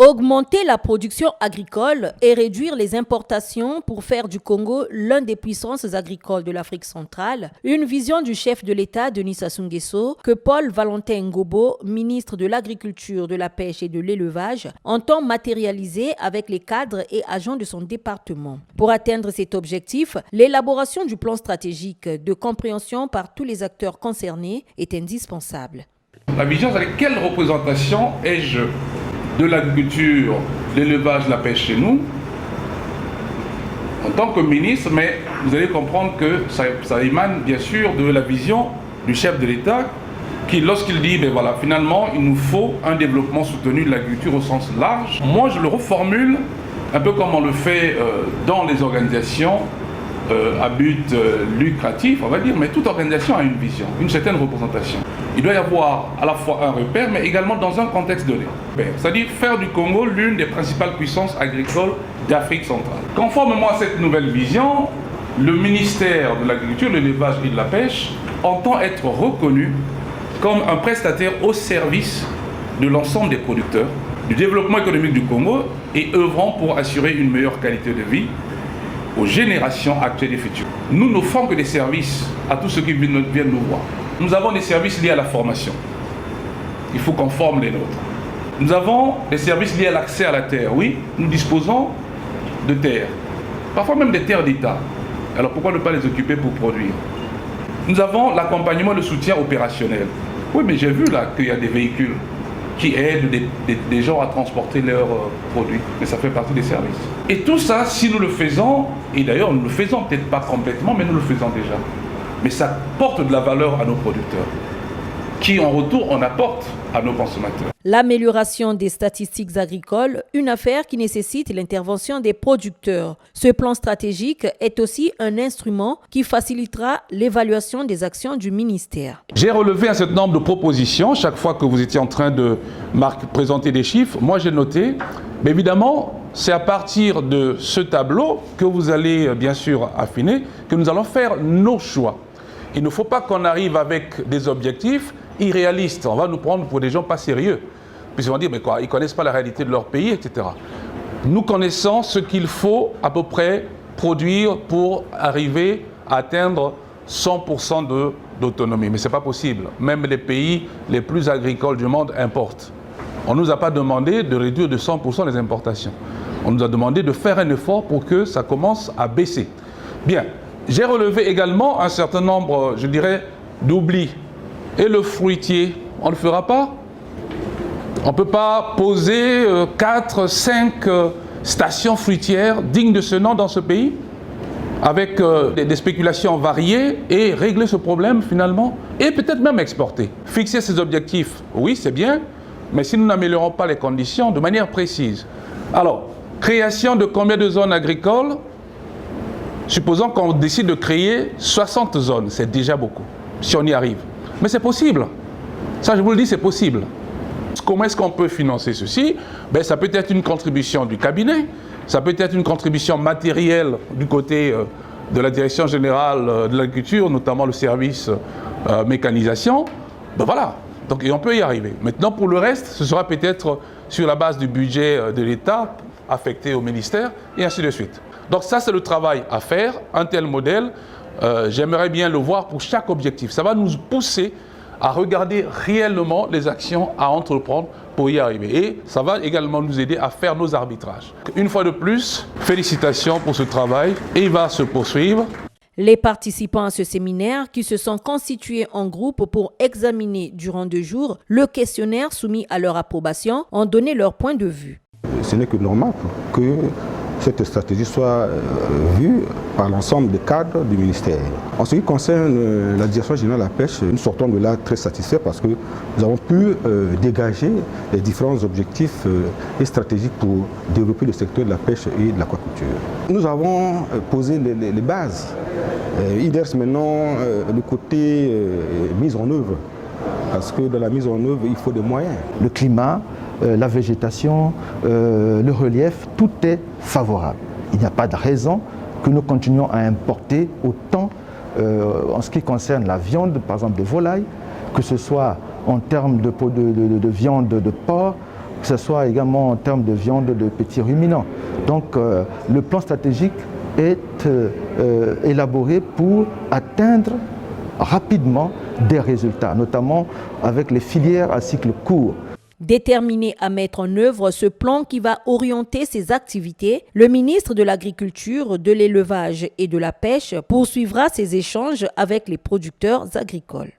Augmenter la production agricole et réduire les importations pour faire du Congo l'un des puissances agricoles de l'Afrique centrale, une vision du chef de l'État Denis Sassou Nguesso que Paul Valentin Ngobo, ministre de l'Agriculture, de la Pêche et de l'Élevage, entend matérialiser avec les cadres et agents de son département. Pour atteindre cet objectif, l'élaboration du plan stratégique de compréhension par tous les acteurs concernés est indispensable. La vision, c'est quelle représentation ai-je de l'agriculture, l'élevage, la pêche chez nous, en tant que ministre, mais vous allez comprendre que ça émane bien sûr de la vision du chef de l'État qui, lorsqu'il dit, ben voilà, finalement, il nous faut un développement soutenu de l'agriculture au sens large, moi je le reformule un peu comme on le fait dans les organisations à but lucratif, on va dire, mais toute organisation a une vision, une certaine représentation. Il doit y avoir à la fois un repère, mais également dans un contexte donné. C'est-à-dire faire du Congo l'une des principales puissances agricoles d'Afrique centrale. Conformément à cette nouvelle vision, le ministère de l'Agriculture, de l'Élevage et de la Pêche entend être reconnu comme un prestataire au service de l'ensemble des producteurs, du développement économique du Congo et œuvrant pour assurer une meilleure qualité de vie aux générations actuelles et futures. Nous n'offrons que des services à tous ceux qui viennent nous voir. Nous avons des services liés à la formation. Il faut qu'on forme les nôtres. Nous avons des services liés à l'accès à la terre. Oui, nous disposons de terres. Parfois même des terres d'État. Alors pourquoi ne pas les occuper pour produire? Nous avons l'accompagnement et le soutien opérationnel. Oui, mais j'ai vu là qu'il y a des véhicules qui aident des gens à transporter leurs produits. Mais ça fait partie des services. Et tout ça, si nous le faisons, et d'ailleurs nous le faisons peut-être pas complètement, mais nous le faisons déjà. Mais ça porte de la valeur à nos producteurs, qui en retour en apportent à nos consommateurs. L'amélioration des statistiques agricoles, une affaire qui nécessite l'intervention des producteurs. Ce plan stratégique est aussi un instrument qui facilitera l'évaluation des actions du ministère. J'ai relevé un certain nombre de propositions. Chaque fois que vous étiez en train de présenter des chiffres, moi j'ai noté. Mais évidemment, c'est à partir de ce tableau que vous allez bien sûr affiner, que nous allons faire nos choix. Il ne faut pas qu'on arrive avec des objectifs irréalistes. On va nous prendre pour des gens pas sérieux. Puis on va dire, mais quoi, ils ne connaissent pas la réalité de leur pays, etc. Nous connaissons ce qu'il faut à peu près produire pour arriver à atteindre 100% d'autonomie. Mais ce n'est pas possible. Même les pays les plus agricoles du monde importent. On ne nous a pas demandé de réduire de 100% les importations. On nous a demandé de faire un effort pour que ça commence à baisser. Bien. J'ai relevé également un certain nombre, je dirais, d'oublis. Et le fruitier, on ne le fera pas? On ne peut pas poser 4, 5 stations fruitières dignes de ce nom dans ce pays, avec des spéculations variées, et régler ce problème finalement, et peut-être même exporter. Fixer ces objectifs, oui, c'est bien, mais si nous n'améliorons pas les conditions de manière précise. Alors, création de combien de zones agricoles? Supposons qu'on décide de créer 60 zones, c'est déjà beaucoup, si on y arrive. Mais c'est possible. Ça, je vous le dis, c'est possible. Comment est-ce qu'on peut financer ceci? Ben, ça peut être une contribution du cabinet, ça peut être une contribution matérielle du côté de la Direction générale de l'agriculture, notamment le service mécanisation. Ben voilà, donc, et on peut y arriver. Maintenant, pour le reste, ce sera peut-être sur la base du budget de l'État affecté au ministère, et ainsi de suite. Donc ça, c'est le travail à faire, un tel modèle. J'aimerais bien le voir pour chaque objectif. Ça va nous pousser à regarder réellement les actions à entreprendre pour y arriver. Et ça va également nous aider à faire nos arbitrages. Une fois de plus, félicitations pour ce travail et il va se poursuivre. Les participants à ce séminaire, qui se sont constitués en groupe pour examiner durant 2 jours le questionnaire soumis à leur approbation, ont donné leur point de vue. Ce n'est que normal que cette stratégie soit vue par l'ensemble des cadres du ministère. En ce qui concerne la Direction générale de la pêche, nous sortons de là très satisfaits parce que nous avons pu dégager les différents objectifs et stratégies pour développer le secteur de la pêche et de l'aquaculture. Nous avons posé les bases. Il reste maintenant le côté mise en œuvre, parce que dans la mise en œuvre, il faut des moyens. Le climat, la végétation, le relief, tout est favorable. Il n'y a pas de raison que nous continuions à importer autant en ce qui concerne la viande, par exemple de volaille, que ce soit en termes de viande de porc, que ce soit également en termes de viande de petits ruminants. Donc le plan stratégique est élaboré pour atteindre rapidement des résultats, notamment avec les filières à cycle court. Déterminé à mettre en œuvre ce plan qui va orienter ses activités, le ministre de l'Agriculture, de l'Élevage et de la Pêche poursuivra ses échanges avec les producteurs agricoles.